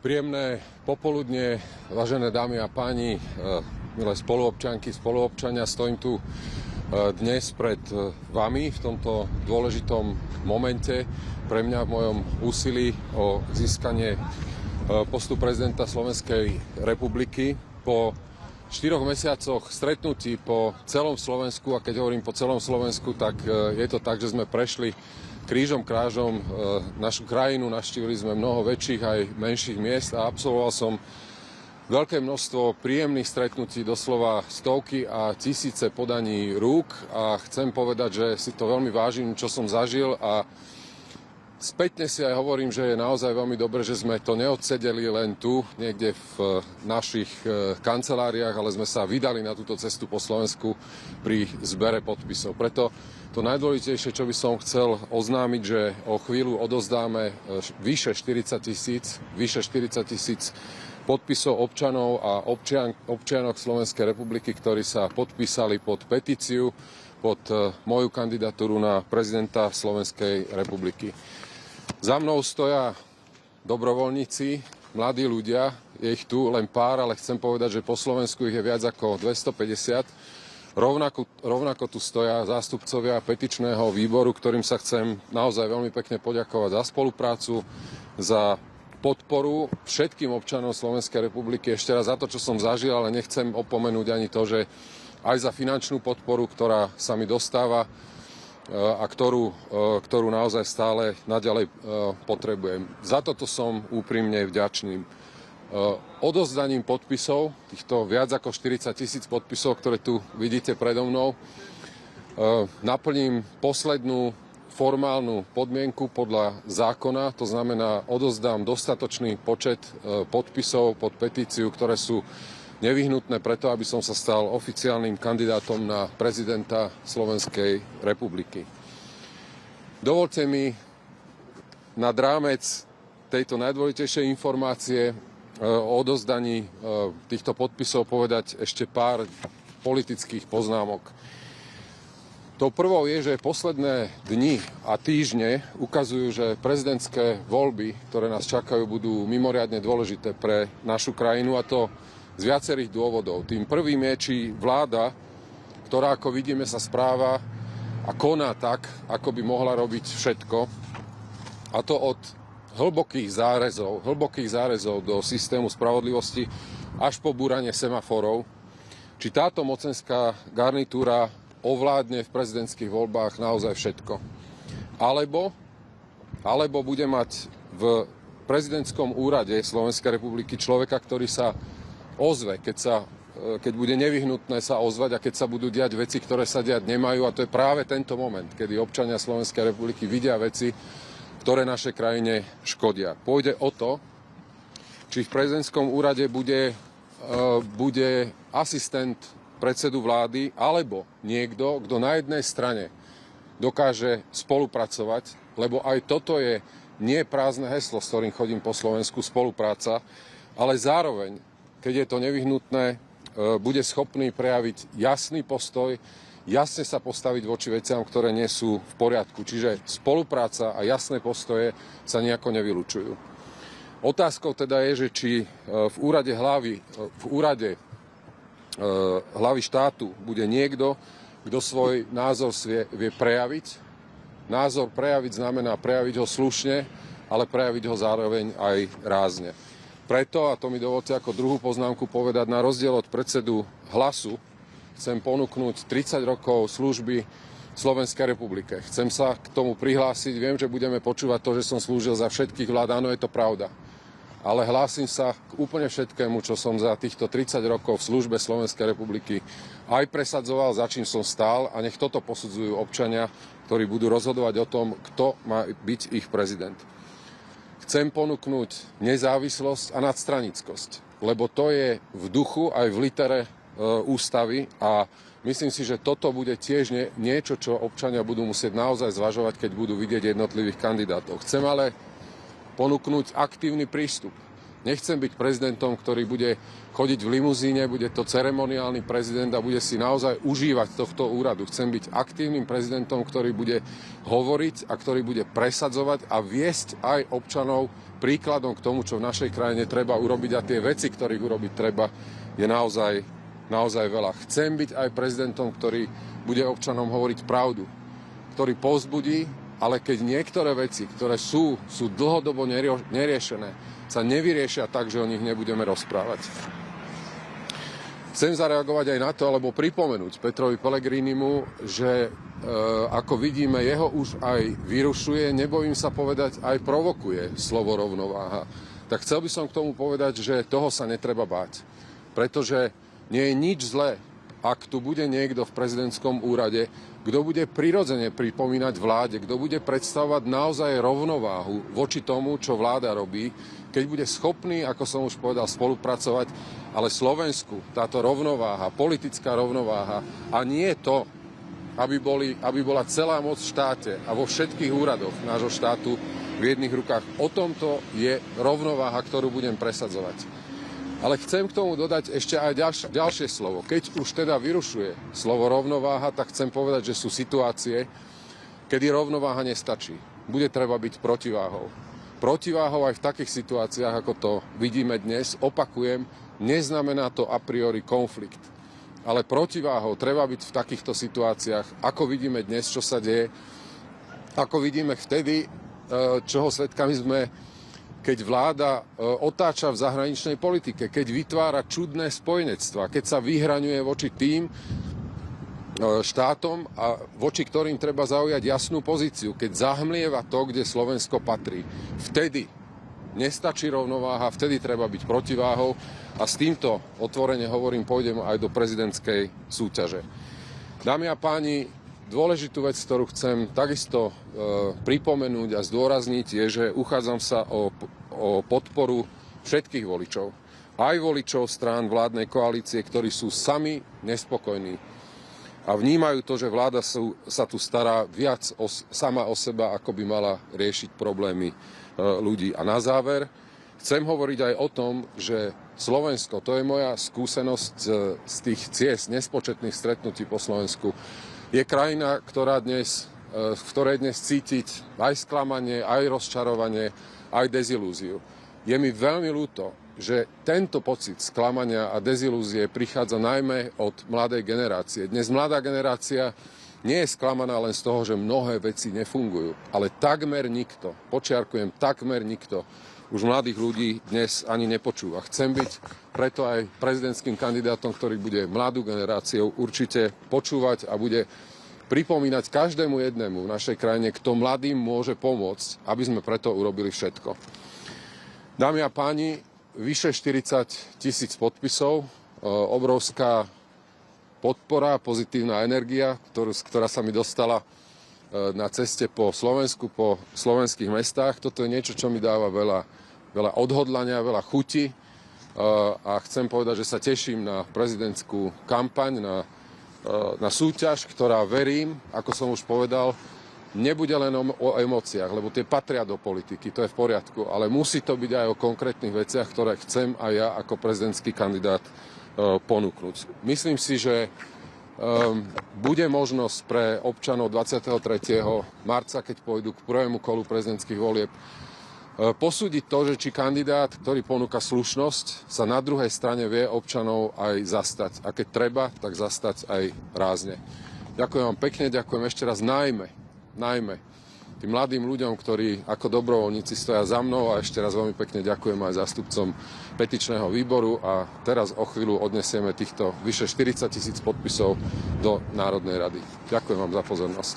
Príjemné popoludne, vážené dámy a páni, milé spoluobčianky, spoluobčania. Stojím tu dnes pred vami v tomto dôležitom momente pre mňa v mojom úsilí o získanie postu prezidenta Slovenskej republiky. Po 4 mesiacoch stretnutí po celom Slovensku, a keď hovorím po celom Slovensku, tak je to tak, že sme prešli krížom krážom našu krajinu, navštívili sme mnoho väčších aj menších miest a absolvoval som veľké množstvo príjemných stretnutí, doslova stovky a tisíce podaní rúk, a chcem povedať, že si to veľmi vážim, čo som zažil, a spätne si aj hovorím, že je naozaj veľmi dobré, že sme to neodsedeli len tu, niekde v našich kanceláriách, ale sme sa vydali na túto cestu po Slovensku pri zbere podpisov. Preto to najdôležitejšie, čo by som chcel oznámiť, že o chvíľu odovzdáme vyše 40 000 podpisov občanov a občianok Slovenskej republiky, ktorí sa podpísali pod petíciu, pod moju kandidatúru na prezidenta Slovenskej republiky. Za mnou stoja dobrovoľníci, mladí ľudia, je ich tu len pár, ale chcem povedať, že po Slovensku ich je viac ako 250. Rovnako tu stoja zástupcovia petičného výboru, ktorým sa chcem naozaj veľmi pekne poďakovať za spoluprácu, za podporu všetkým občanom Slovenskej republiky. Ešte raz za to, čo som zažil, ale nechcem opomenúť ani to, že aj za finančnú podporu, ktorá sa mi dostáva a ktorú naozaj stále naďalej potrebujem. Za toto som úprimne vďačný. Odovzdaním podpisov, týchto viac ako 40 000 podpisov, ktoré tu vidíte predo mnou, naplním poslednú formálnu podmienku podľa zákona, to znamená, odovzdám dostatočný počet podpisov pod petíciu, ktoré sú nevyhnutné preto, aby som sa stal oficiálnym kandidátom na prezidenta Slovenskej republiky. Dovoľte mi nad rámec tejto najdôležitejšej informácie o odovzdaní týchto podpisov povedať ešte pár politických poznámok. Tou prvou je, že posledné dni a týždne ukazujú, že prezidentské voľby, ktoré nás čakajú, budú mimoriadne dôležité pre našu krajinu, a to z viacerých dôvodov. Tým prvým je, či vláda, ktorá, ako vidíme, sa správa a koná tak, ako by mohla robiť všetko, a to od hlbokých zárezov do systému spravodlivosti až po búranie semaforov, či táto mocenská garnitúra ovládne v prezidentských voľbách naozaj všetko. Alebo bude mať v prezidentskom úrade Slovenskej republiky človeka, ktorý sa ozve, keď bude nevyhnutné sa ozvať a keď sa budú diať veci, ktoré sa diať nemajú. A to je práve tento moment, kedy občania Slovenskej republiky vidia veci, ktoré našej krajine škodia. Pôjde o to, či v prezidentskom úrade bude asistent predsedu vlády alebo niekto, kto na jednej strane dokáže spolupracovať, lebo aj toto je nie prázdne heslo, s ktorým chodím po Slovensku, spolupráca, ale zároveň, keď je to nevyhnutné, bude schopný prejaviť jasný postoj, jasne sa postaviť voči veciam, ktoré nie sú v poriadku. Čiže spolupráca a jasné postoje sa nejako nevylučujú. Otázkou teda je, že či v úrade hlavy štátu bude niekto, kto svoj názor vie prejaviť. Názor prejaviť znamená prejaviť ho slušne, ale prejaviť ho zároveň aj rázne. Preto, a to mi dovolte ako druhú poznámku povedať, na rozdiel od predsedu Hlasu, chcem ponúknuť 30 rokov služby Slovenskej republike. Chcem sa k tomu prihlásiť. Viem, že budeme počúvať to, že som slúžil za všetkých vlád. Áno, je to pravda. Ale hlásim sa k úplne všetkému, čo som za týchto 30 rokov v službe Slovenskej republiky aj presadzoval, za čím som stál, a nech toto posudzujú občania, ktorí budú rozhodovať o tom, kto má byť ich prezident. Chcem ponúknuť nezávislosť a nadstranickosť, lebo to je v duchu aj v litere ústavy, a myslím si, že toto bude tiež niečo, čo občania budú musieť naozaj zvažovať, keď budú vidieť jednotlivých kandidátov. Chcem ale ponúknuť aktívny prístup. Nechcem byť prezidentom, ktorý bude chodiť v limuzíne, bude to ceremoniálny prezident a bude si naozaj užívať tohto úradu. Chcem byť aktívnym prezidentom, ktorý bude hovoriť a ktorý bude presadzovať a viesť aj občanov príkladom k tomu, čo v našej krajine treba urobiť, a tie veci, ktorých urobiť treba, je naozaj veľa. Chcem byť aj prezidentom, ktorý bude občanom hovoriť pravdu, ktorý povzbudí, ale keď niektoré veci, ktoré sú dlhodobo neriešené, sa nevyriešia tak, že o nich nebudeme rozprávať. Chcem zareagovať aj na to, alebo pripomenúť Petrovi Pellegrinimu, že ako vidíme, jeho už aj vyrušuje, nebojím sa povedať, aj provokuje slovo rovnováha. Tak chcel by som k tomu povedať, že toho sa netreba báť. Pretože nie je nič zlé, ak tu bude niekto v prezidentskom úrade, kto bude prirodzene pripomínať vláde, kto bude predstavovať naozaj rovnováhu voči tomu, čo vláda robí, keď bude schopný, ako som už povedal, spolupracovať, ale Slovensku táto rovnováha, politická rovnováha, a nie to, aby bola celá moc v štáte a vo všetkých úradoch nášho štátu v jedných rukách. O tomto je rovnováha, ktorú budem presadzovať. Ale chcem k tomu dodať ešte aj ďalšie slovo. Keď už teda vyrušuje slovo rovnováha, tak chcem povedať, že sú situácie, kedy rovnováha nestačí. Bude treba byť protiváhou. Protiváhou aj v takých situáciách, ako to vidíme dnes, opakujem, neznamená to a priori konflikt. Ale protiváhou treba byť v takýchto situáciách, ako vidíme dnes, čo sa deje, ako vidíme vtedy, čoho svedkami sme, keď vláda otáča v zahraničnej politike, keď vytvára čudné spojenectvá, keď sa vyhraňuje voči tým štátom, a voči ktorým treba zaujať jasnú pozíciu, keď zahmlieva to, kde Slovensko patrí. Vtedy nestačí rovnováha, vtedy treba byť protiváhou, a s týmto otvorene hovorím, pôjdem aj do prezidentskej súťaže. Dámy a páni, dôležitú vec, ktorú chcem takisto pripomenúť a zdôrazniť, je, že uchádzam sa o podporu všetkých voličov. Aj voličov strán vládnej koalície, ktorí sú sami nespokojní a vnímajú to, že vláda sa tu stará viac sama o seba, ako by mala riešiť problémy ľudí. A na záver chcem hovoriť aj o tom, že Slovensko, to je moja skúsenosť z tých ciest, nespočetných stretnutí po Slovensku, je krajina, v ktorej dnes cítiť aj sklamanie, aj rozčarovanie, aj dezilúziu. Je mi veľmi ľúto, že tento pocit sklamania a dezilúzie prichádza najmä od mladej generácie. Dnes mladá generácia nie je sklamaná len z toho, že mnohé veci nefungujú, ale takmer nikto, počiarkujem, takmer nikto, už mladých ľudí dnes ani nepočúva. Chcem byť preto aj prezidentským kandidátom, ktorý bude mladú generáciou určite počúvať a bude pripomínať každému jednému v našej krajine, kto mladým môže pomôcť, aby sme preto urobili všetko. Dámy a páni, vyše 40 000 podpisov, obrovská podpora, pozitívna energia, ktorá sa mi dostala na ceste po Slovensku, po slovenských mestách. Toto je niečo, čo mi dáva veľa odhodlania, veľa chuti, a chcem povedať, že sa teším na prezidentskú kampaň, na súťaž, ktorá, verím, ako som už povedal, nebude len o emóciách, lebo tie patria do politiky, to je v poriadku, ale musí to byť aj o konkrétnych veciach, ktoré chcem aj ja ako prezidentský kandidát ponúknuť. Myslím si, že bude možnosť pre občanov 23. marca, keď pôjdu k prvému kolu prezidentských volieb, posúdiť to, že či kandidát, ktorý ponúka slušnosť, sa na druhej strane vie občanov aj zastať. A keď treba, tak zastať aj rázne. Ďakujem vám pekne, ďakujem ešte raz najmä tým mladým ľuďom, ktorí ako dobrovoľníci stoja za mnou, a ešte raz veľmi pekne ďakujem aj zástupcom petičného výboru, a teraz o chvíľu odnesieme týchto vyše 40 000 podpisov do Národnej rady. Ďakujem vám za pozornosť.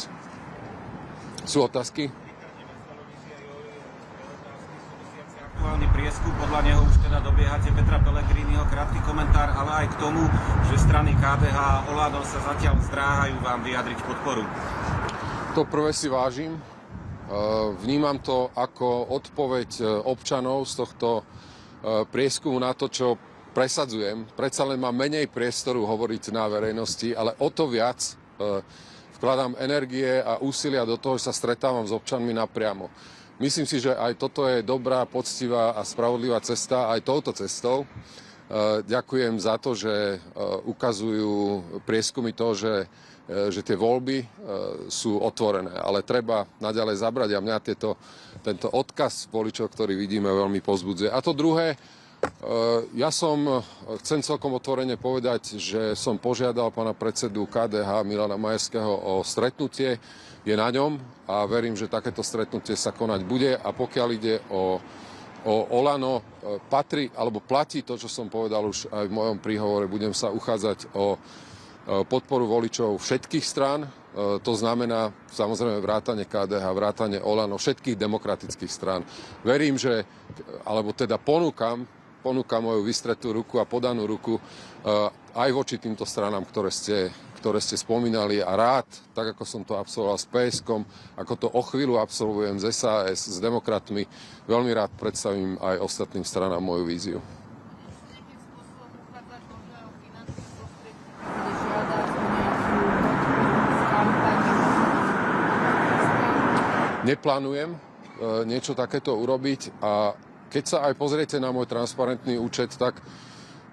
Sú otázky? Aktuálny prieskum, podľa neho už teda dobiehate Petra Pellegriniho. Krátky komentár, ale aj k tomu, že strany KDH a Olano sa zatiaľ zdráhajú vám vyjadriť podporu. To prvé si vážim. Vnímam to ako odpoveď občanov z tohto prieskumu na to, čo presadzujem. Predsa len mám menej priestoru hovoriť na verejnosti, ale o to viac vkladám energie a úsilia do toho, že sa stretávam s občanmi napriamo. myslím si, že aj toto je dobrá, poctivá a spravodlivá cesta aj touto cestou. Ďakujem za to, že ukazujú prieskumy to, že tie voľby sú otvorené, ale treba naďalej zabrať a mňa tento odkaz voličov, ktorý vidíme, veľmi povzbudzuje. A to druhé, chcem celkom otvorene povedať, že som požiadal pána predsedu KDH Milana Majerského o stretnutie, je na ňom a verím, že takéto stretnutie sa konať bude a pokiaľ ide o Olano, platí to, čo som povedal už aj v mojom príhovore, budem sa uchádzať o podporu voličov všetkých strán, to znamená samozrejme vrátane KDH, vrátane Olano, všetkých demokratických strán. Verím, alebo teda ponúkam moju vystretú ruku a podanú ruku aj voči týmto stranám, ktoré ste spomínali a rád, tak ako som to absolvoval s PSK-om, ako to o chvíľu absolvujem s SAS, s demokratmi, veľmi rád predstavím aj ostatným stranám moju víziu. Neplánujem niečo takéto urobiť a keď sa aj pozriete na môj transparentný účet, tak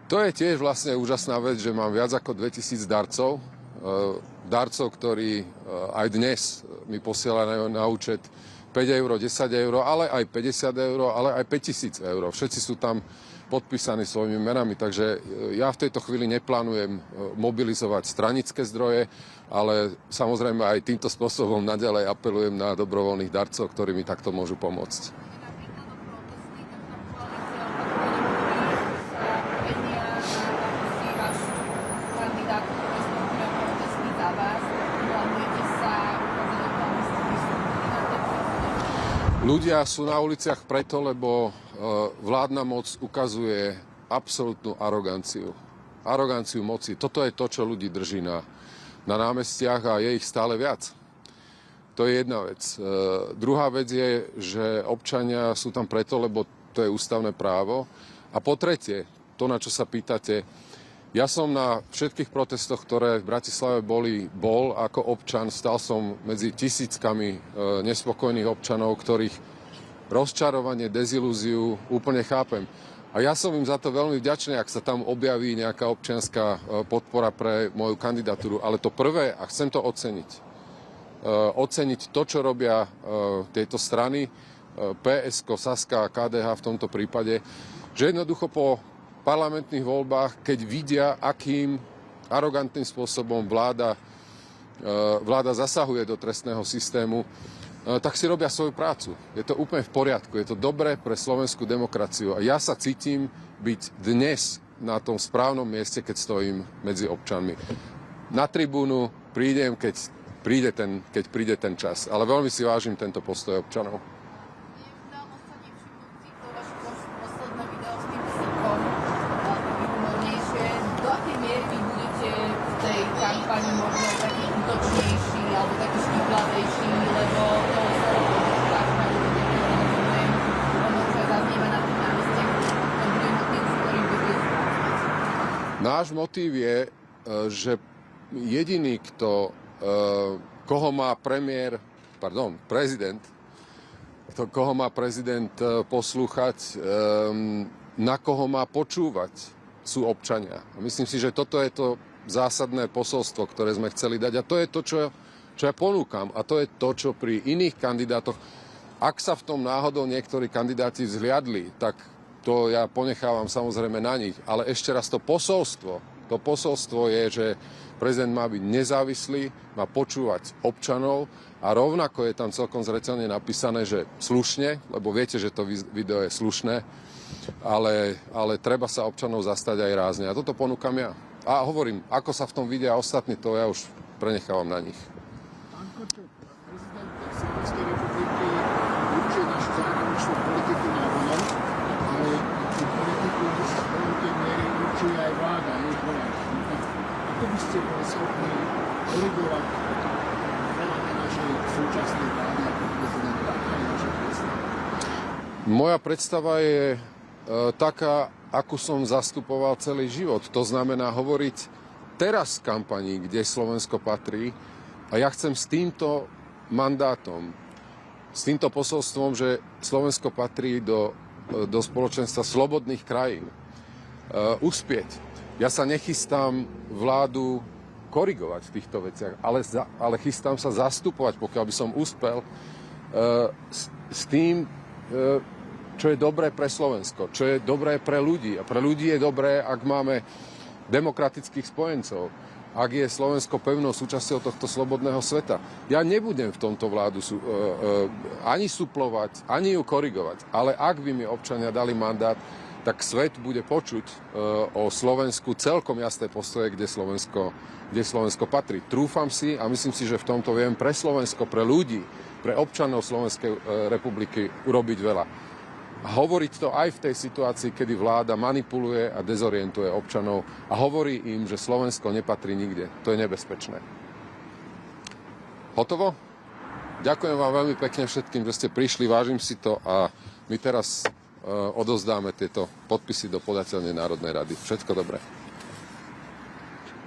to je tiež vlastne úžasná vec, že mám viac ako 2000 darcov, ktorí aj dnes mi posielajú na účet 5 eur, 10 eur, ale aj 50 eur, ale aj 5000 eur. Všetci sú tam podpísaní svojimi menami, takže ja v tejto chvíli neplánujem mobilizovať stranické zdroje, ale samozrejme aj týmto spôsobom naďalej apelujem na dobrovoľných darcov, ktorí mi takto môžu pomôcť. Ľudia sú na uliciach preto, lebo vládna moc ukazuje absolútnu aroganciu. Aroganciu moci. Toto je to, čo ľudí drží na námestiach a je ich stále viac. To je jedna vec. Druhá vec je, že občania sú tam preto, lebo to je ústavné právo. A po tretie, to, na čo sa pýtate, ja som na všetkých protestoch, ktoré v Bratislave bol ako občan, stal som medzi tisíckami nespokojných občanov, ktorých rozčarovanie, dezilúziu úplne chápem. A ja som im za to veľmi vďačný, ak sa tam objaví nejaká občianská podpora pre moju kandidatúru. Ale to prvé, a chcem to oceniť, oceniť to, čo robia tieto strany, PSK, Saska a KDH v tomto prípade, že jednoducho po parlamentných voľbách, keď vidia, akým arogantným spôsobom vláda zasahuje do trestného systému, tak si robia svoju prácu. Je to úplne v poriadku, je to dobré pre slovenskú demokraciu. A ja sa cítim byť dnes na tom správnom mieste, keď stojím medzi občanmi. Na tribúnu prídem, keď príde ten čas. Ale veľmi si vážim tento postoj občanov. Náš motív je, že jediný, koho má prezident poslúchať, na koho má počúvať, sú občania. A myslím si, že toto je to zásadné posolstvo, ktoré sme chceli dať. A to je to, čo ja ponúkam. A to je to, čo pri iných kandidátoch, ak sa v tom náhodou niektorí kandidáti zhliadli, tak to ja ponechávam samozrejme na nich. Ale ešte raz to posolstvo je, že prezident má byť nezávislý, má počúvať občanov a rovnako je tam celkom zreteľne napísané, že slušne, lebo viete, že to video je slušné, ale treba sa občanov zastať aj rázne. A toto ponúkam ja. A hovorím, ako sa v tom vidia ostatní, to ja už prenechávam na nich. Pán Korčok, prezident Slovenskej republiky určuje našu zahraničnú politiku na vonok, ale tú politiku v veľkej miere určuje aj vláda, jej poradník. Ako by ste boli schopní korigovať veľa našej súčasnej vlády ako prezidenta aj našej predstavy? Moja predstava je taká, akú som zastupoval celý život. To znamená hovoriť teraz v kampani, kde Slovensko patrí. A ja chcem s týmto mandátom s týmto posolstvom, že Slovensko patrí do spoločenstva slobodných krajín, uspieť. Ja sa nechystám vládu korigovať v týchto veciach, ale chystám sa zastupovať, pokiaľ by som uspel, s tým, čo je dobré pre Slovensko, čo je dobré pre ľudí. A pre ľudí je dobré, ak máme demokratických spojencov, ak je Slovensko pevnou súčasťou tohto slobodného sveta. Ja nebudem v tomto vládu ani suplovať, ani ju korigovať, ale ak by mi občania dali mandát, tak svet bude počuť o Slovensku celkom jasné postoje, kde Slovensko patrí. Trúfam si a myslím si, že v tomto viem pre Slovensko, pre ľudí, pre občanov Slovenskej republiky urobiť veľa. Hovoriť to aj v tej situácii, kedy vláda manipuluje a dezorientuje občanov a hovorí im, že Slovensko nepatrí nikde. To je nebezpečné. Hotovo? Ďakujem vám veľmi pekne všetkým, že ste prišli, vážim si to a my teraz odovzdáme tieto podpisy do podateľnej Národnej rady. Všetko dobré.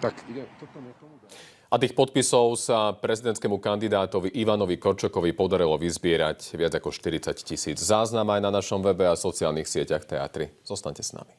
Tak, toto niekomu dá. A tých podpisov sa prezidentskému kandidátovi Ivanovi Korčokovi podarilo vyzbierať viac ako 40 000. Záznam aj na našom webe a sociálnych sieťach Teatry. Zostaňte s nami.